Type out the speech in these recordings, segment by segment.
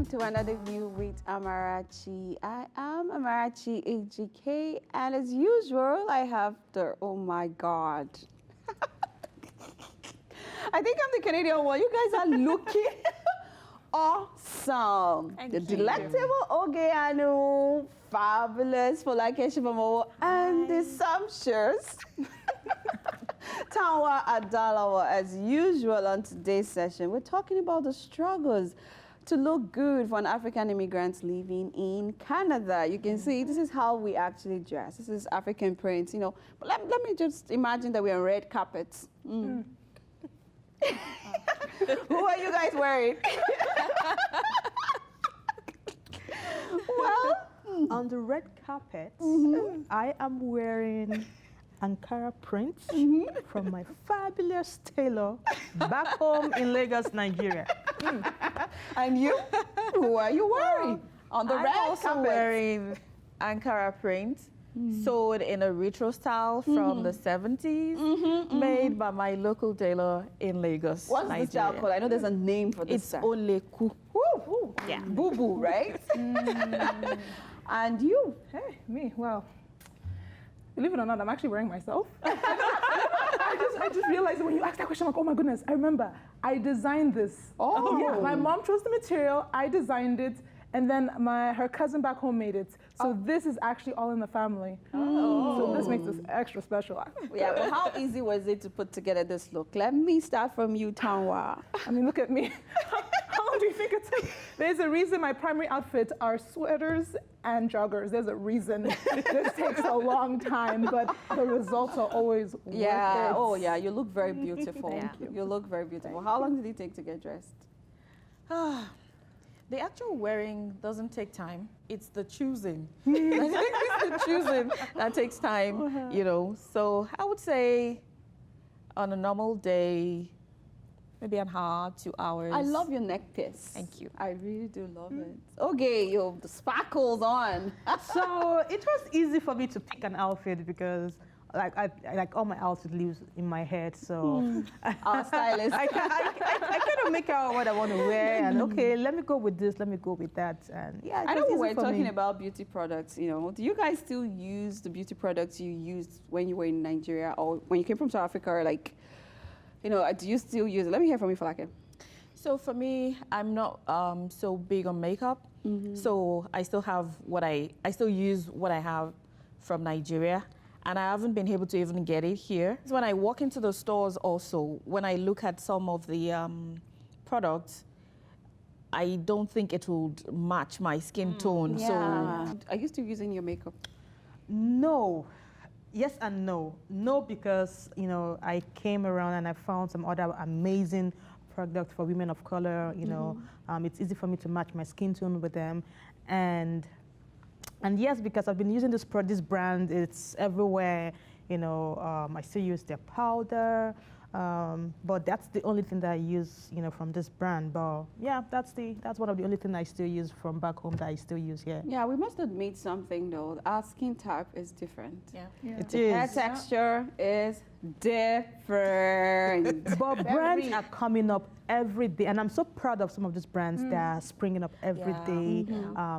to Another View with Amarachi. I am Amarachi AGK, and as usual, I have the, oh my God. I think I'm the Canadian one. You guys are looking awesome. Thank the you. delectable Ogeanu, fabulous for like and the sumptuous Tawa Adalawa. As usual on today's session, we're talking about the struggles to look good for an African immigrant living in Canada. You can see this is how we actually dress. This is African print, you know. But let me just imagine that we're on red carpets. Who are you guys wearing? Well, on the red carpet, I am wearing Ankara prints from my fabulous tailor back home in Lagos, Nigeria. And you? Who are you wearing? On the red I'm also carpet. wearing Ankara print, sewed in a retro style from the 70s, made by my local tailor in Lagos, What's Nigeria. the style called? I know there's a name for this It's style. Oleku. Woo. Yeah. Boo-boo, right? And you? Hey, me, wow. Believe it or not, I'm actually wearing myself. I just realized when you asked that question, I'm like, oh my goodness, I remember. I designed this. Oh. Yeah, my mom chose the material, I designed it, and then her cousin back home made it. So this is actually all in the family. Oh. So this makes this extra special. Yeah, but how easy was it to put together this look? Let me start from you, Tanwa. I mean, look at me. How long do you think it took? There's a reason my primary outfits are sweaters and joggers. There's a reason this takes a long time, but the results are always worth it. Oh yeah, you look very beautiful. Thank you. You look very beautiful. How long did it take to get dressed? The actual wearing doesn't take time. It's the choosing. It's the choosing that takes time, you know. So I would say on a normal day, maybe an hour, 2 hours. I love your neck piece. Thank you. I really do love it. Okay, you have the sparkles on. So it was easy for me to pick an outfit because like all my outfits lives in my head. So Our stylist. I kind of make out what I want to wear, and okay, let me go with this, let me go with that, and yeah. I know we we're talking about beauty products, you know. Do you guys still use the beauty products you used when you were in Nigeria or when you came from South Africa? Or like, you know, do you still use it? Let me hear from you, Falake. So for me, I'm not so big on makeup. So I still have I still use what I have from Nigeria. And I haven't been able to even get it here. So when I walk into the stores also, when I look at some of the products, I don't think it would match my skin tone. Yeah. So Are you still using your makeup? No. Yes and no. No, because you know I came around and I found some other amazing products for women of color. You know, it's easy for me to match my skin tone with them, and yes, because I've been using this brand, it's everywhere. You know, I still use their powder, but that's the only thing that I use, you know, from this brand. But yeah, that's one of the only things I still use from back home that I still use here. Yeah, we must admit something though. Our skin type is different. yeah. It Hair is. texture is different. But brands are coming up every day, and I'm so proud of some of these brands that are springing up every Yeah. day.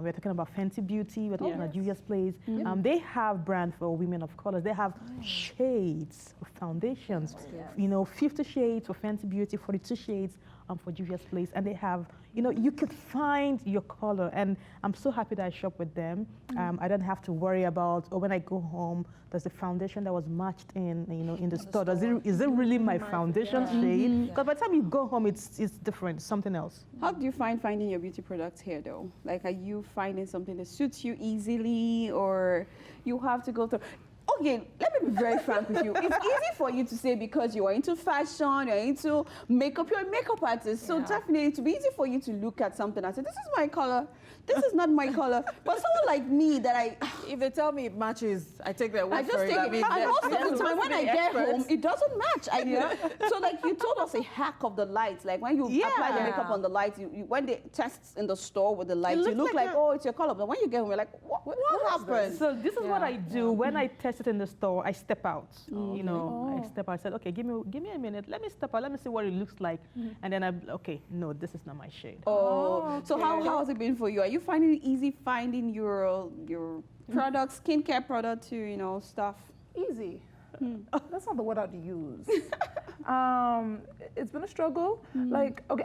We're talking about Fenty Beauty, we're talking about Juvia's Place. They have brands for women of color. They have shades of foundations, you know, 50 shades for Fenty Beauty, 42 shades for Juvia's Place, and they have, you know, you could find your color, and I'm so happy that I shop with them. I don't have to worry about, when I go home, does the foundation that was matched in, you know, in the store, is it really my foundation shade? Because by the time you go home, it's different, something else. How do you find finding your beauty products here though? Like, are you finding something that suits you easily, or you have to go through? Okay, let me be very frank with you. It's easy for you to say because you are into fashion, you're into makeup, you're a makeup artist. So definitely it would be easy for you to look at something and say, this is my color, this is not my color. But someone like me that If they tell me it matches, I take their word I just for it. take I mean, it. And most of they're the time supposed when to I be get experts. home, it doesn't match. So like you told us a hack of the lights. Like when you apply the makeup on the lights, you when they test in the store with the lights, you look like, oh, it's your color. But when you get home, you're like, what happened? So this is what I do when I test it in the store, I step out. You know, I step out. I said, okay, give me a minute. Let me step out. Let me see what it looks like. And then okay, no, this is not my shade. Oh, so how has it been for you? Are you finding it easy finding your products, skincare product to, you know, stuff? Easy. That's not the word I'd use. It's been a struggle. Like, okay,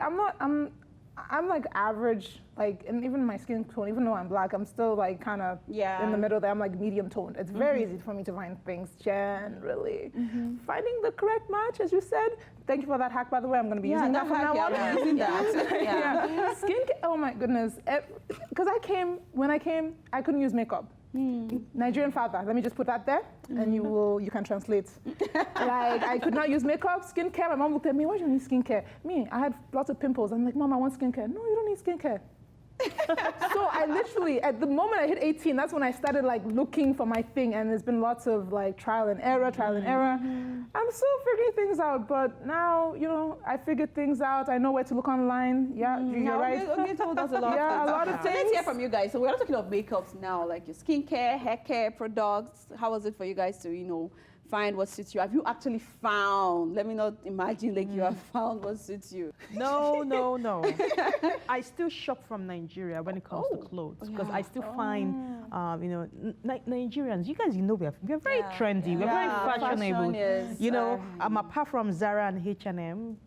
I'm like average, like, and even my skin tone, even though I'm black, I'm still like kind of in the middle there. I'm like medium toned. It's very easy for me to find things generally. Finding the correct match, as you said. Thank you for that hack, by the way. I'm going to be using that from now on. I'm using that. Skincare, oh my goodness. Because when I came, I couldn't use makeup. Nigerian father, let me just put that there, and you can translate. Like, I could not use makeup, skincare. My mom looked at me, why do you need skincare? Me, I had lots of pimples. I'm like, Mom, I want skincare. No, you don't need skincare. So I literally, at the moment I hit 18, that's when I started like looking for my thing, and there's been lots of like trial and error. I'm still figuring things out, but now, you know, I figured things out. I know where to look online. Yeah, you're right. You told us a lot Yeah, of things. a lot of So let's things. hear from you guys. So we're not talking about makeups now, like your skincare, hair care products. How was it for you guys to, you know, find what suits you? Have you actually found? Let me not imagine like you have found what suits you. No. I still shop from Nigeria when it comes to clothes because I still find, you know, Nigerians. You guys, you know, we're very trendy. We're very fashionable. Fashion is, you know, apart from Zara and H&M,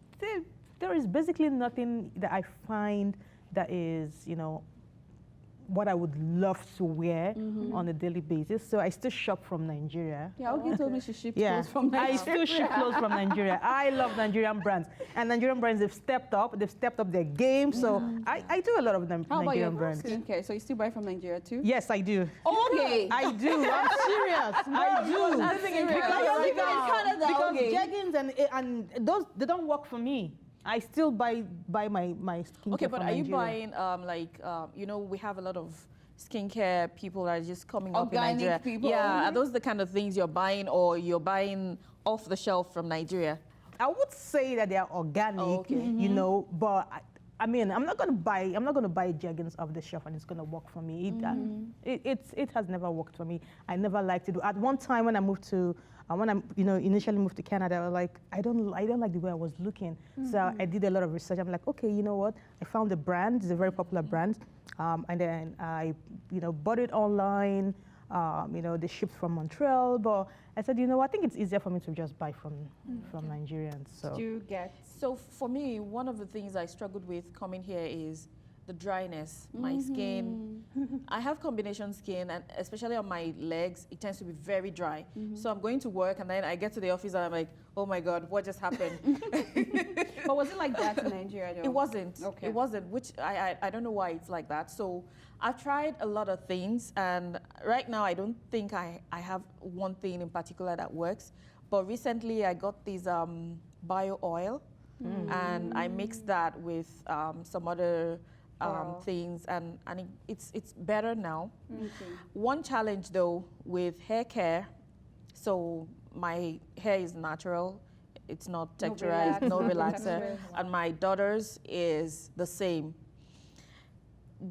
there is basically nothing that I find that is, you know, what I would love to wear on a daily basis. So I still shop from Nigeria. Yeah, Ogi told me she shipped clothes from Nigeria. I still ship clothes from Nigeria. I love Nigerian brands. And Nigerian brands, they've stepped up their game. So I do a lot of them How about your Nigerian brands. skincare? So you still buy from Nigeria too? Yes, I do. Okay. I do. I'm serious. I do. I'm thinking because you're living in Canada. Because Okay. jeggings and those, they don't work for me. I still buy my skincare Okay, but from are you Nigeria. buying you know, we have a lot of skincare people that are just coming up in Organic Nigeria. people. Yeah, are those the kind of things you're buying, or you're buying off the shelf from Nigeria? I would say that they are organic, you know, but I mean, I'm not gonna buy jeggings off the shelf and it's gonna work for me. It has never worked for me. I never liked it. At one time when I moved to when I initially moved to Canada, I was like, I don't like the way I was looking. So I did a lot of research. I'm like, okay, you know what? I found a brand. It's a very popular brand, and then I bought it online. They shipped from Montreal, but I said, you know, I think it's easier for me to just buy from Nigerians. So You get. So for me, one of the things I struggled with coming here is the dryness. My skin, I have combination skin, and especially on my legs, it tends to be very dry. So I'm going to work, and then I get to the office, and I'm like, oh my God, what just happened? But was it like that in Nigeria though? It wasn't. Okay. It wasn't, which I don't know why it's like that. So I've tried a lot of things, and right now I don't think I have one thing in particular that works. But recently I got this bio oil, and I mixed that with some other things, and it's better now. Okay. One challenge though with hair care, so my hair is natural. It's not texturized, no relaxer. And my daughter's is the same.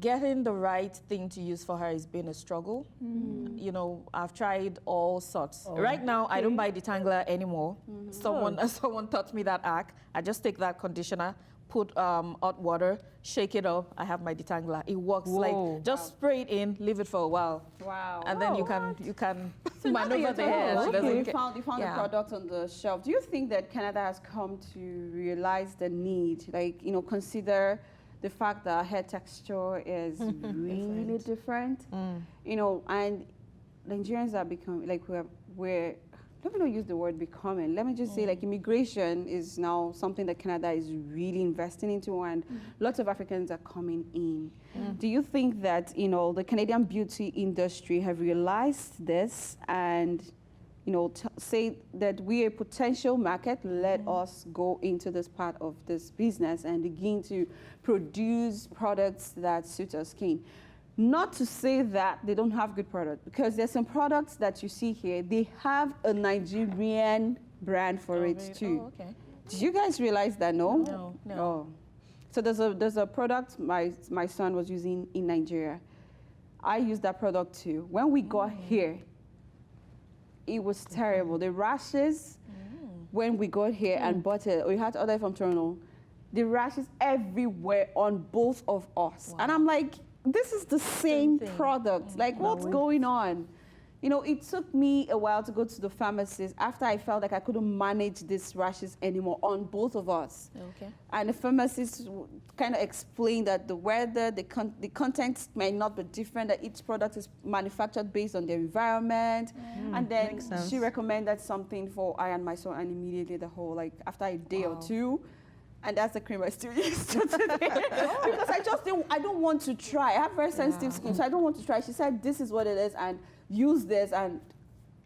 Getting the right thing to use for her has been a struggle. You know, I've tried all sorts. Right now, I don't buy detangler anymore. Someone taught me that hack. I just take that conditioner, put hot water, shake it up. I have my detangler. It works. Like, just spray it in, leave it for a while. Wow. And then you can maneuver the hair. She Okay, doesn't you care. found the product on the shelf. Do you think that Canada has come to realize the need, like, you know, consider the fact that hair texture is really different, you know, and Nigerians are becoming, like, we're let me not use the word becoming, let me just say, like, immigration is now something that Canada is really investing into, and lots of Africans are coming in. Do you think that, you know, the Canadian beauty industry have realized this and, you know, say that we're a potential market, let us go into this part of this business and begin to produce products that suit our skin? Not to say that they don't have good products, because there's some products that you see here, they have a Nigerian brand for it too. Oh, okay. Did you guys realize that? No? No. Oh. So there's a product my son was using in Nigeria. I used that product too. When we got here, it was terrible. The rashes, when we got here and bought it, we had to order it from Toronto. The rashes everywhere on both of us. And I'm like, this is the same product. Like, what's going on? You know, it took me a while to go to the pharmacist after I felt like I couldn't manage these rashes anymore on both of us. Okay. And the pharmacist kind of explained that the weather, the contents may not be different, that each product is manufactured based on the environment. And then she recommended something for I and my son, and immediately the whole, like, after a day or two, and that's the cream I still use to today. Because I don't want to try. I have very sensitive skin, so I don't want to try. She said, this is what it is, and use this. And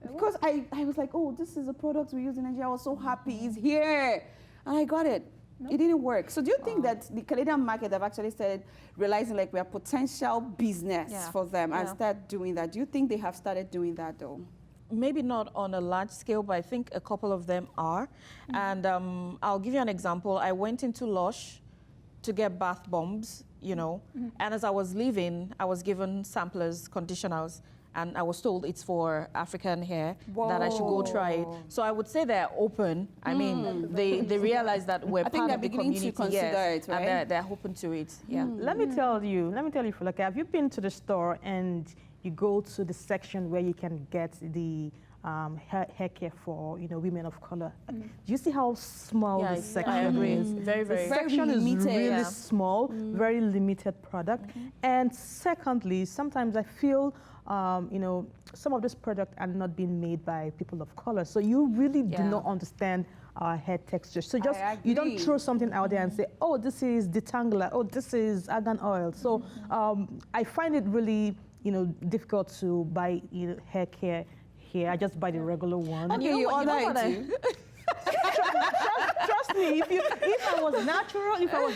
because I was like, oh, this is a product we use in Nigeria. I was so happy it's here. And I got it. It didn't work. So do you think that the Canadian market have actually started realizing like we are potential business for them and start doing that? Do you think they have started doing that though? Maybe not on a large scale, but I think a couple of them are. And I'll give you an example. I went into Lush to get bath bombs, you know, and as I was leaving, I was given samplers, conditioners, and I was told it's for African hair, that I should go try it. So I would say they're open. I mean, they realize that we're part of the community, it, right? And they're open to it. Yeah. Let me tell you, Fulake, have you been to the store and you go to the section where you can get the hair care for women of color? Do you see how small this section is? Very, very. The section is limited. really small, very limited product. And secondly, sometimes I feel some of this product are not being made by people of color. So you really do not understand our hair texture. So just, you don't throw something out there and say, oh, this is detangler, oh, this is argan oil. So I find it really, difficult to buy hair care here. I just buy the regular one. Okay, you order it too. Trust me, if I was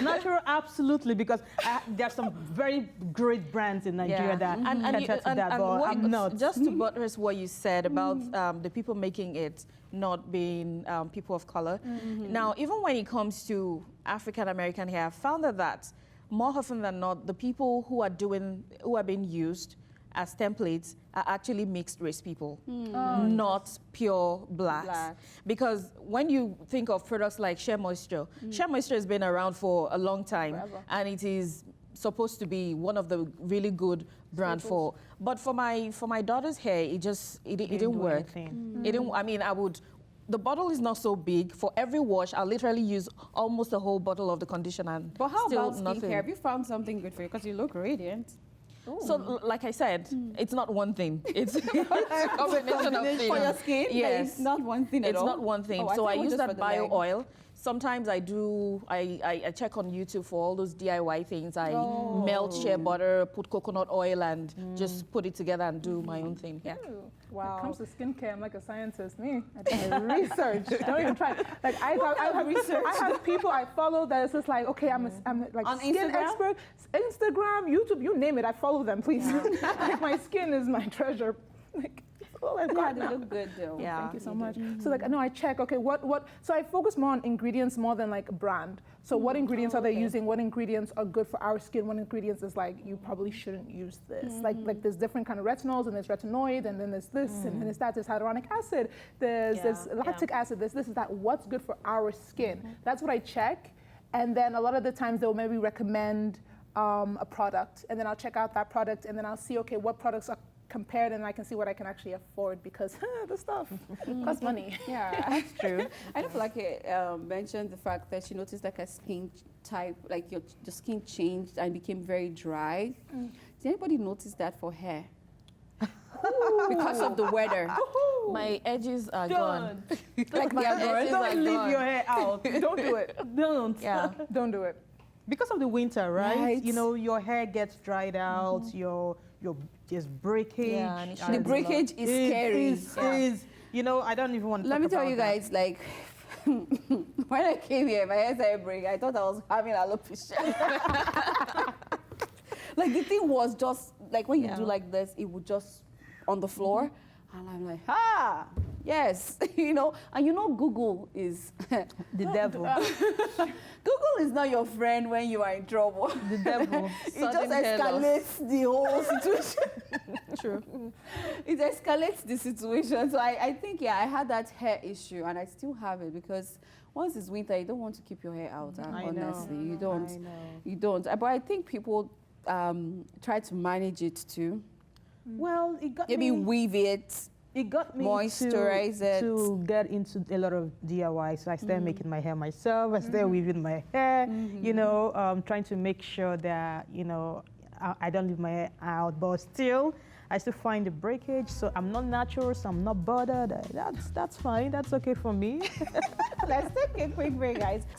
natural, absolutely, because there are some very great brands in Nigeria that cater to that, but I'm not. Just to buttress what you said about the people making it not being people of color. Now, even when it comes to African American hair, I've found that more often than not, the people who are being used as templates are actually mixed race people, not pure blacks. Because when you think of products like Shea Moisture, Shea Moisture has been around for a long time, and it is supposed to be one of the really good brand for. But for my daughter's hair, it didn't work. It didn't. I mean, the bottle is not so big. For every wash, I'll literally use almost a whole bottle of the conditioner. But how still about nothing. skincare? Have you found something good for you? Because you look radiant. Ooh. So, like I said, it's not one thing. It's a combination of things. For your skin? Yes. It's not one thing at all? It's not one thing. So I use that bio oil. Sometimes I check on YouTube for all those DIY things. I melt shea butter, put coconut oil, and just put it together and do my own thing. Yeah. Wow. When it comes to skincare, I'm like a scientist. I do my research. Don't even try. Like I have people I follow that is just like, okay, I'm like on skin Instagram? expert, Instagram, YouTube, you name it. I follow them, please. Like my skin is my treasure. Like, oh, I've got they look good though. Yeah. Thank you so much. So like, no, I check, okay, what, so I focus more on ingredients more than like a brand. So what ingredients are they using? What ingredients are good for our skin? What ingredients is like, you probably shouldn't use this. Like there's different kind of retinols, and there's retinoid, and then there's this, and then there's that, there's hyaluronic acid, there's lactic acid, this is that. What's good for our skin? That's what I check. And then a lot of the times they'll maybe recommend a product, and then I'll check out that product, and then I'll see, okay, what products are compared, and I can see what I can actually afford, because the stuff costs money. Yeah, that's true. I don't feel like it mentioned the fact that she noticed like a skin type, like your skin changed and became very dry. Did anybody notice that for hair? Because of the weather. My edges are gone. Like they are gone. Don't leave your hair out. Don't do it. Don't. Yeah. Don't do it. Because of the winter, right? Right. Your hair gets dried out, your just breakage. Yeah, and The breakage is scary. I don't even want to Let talk me tell about you that. guys, like, when I came here, my hair started breaking. I thought I was having alopecia. Like, the thing was just, like, when you do like this, it would just on the floor. And I'm like, yes, and Google is The devil. Google is not your friend when you are in trouble. The devil. It just escalates the whole situation. True. It escalates the situation. So I think, yeah, I had that hair issue, and I still have it, because once it's winter, you don't want to keep your hair out. Honestly, you don't. I know. You don't. But I think people try to manage it too. Well, it got Maybe me. weave it. It got me Moisturize it. to get into a lot of DIY. So I started making my hair myself. I started weaving my hair, you know, trying to make sure that, you know, I don't leave my hair out, but still, I still find the breakage. So I'm not natural, so I'm not bothered. That's fine. That's okay for me. Let's take a quick break, guys.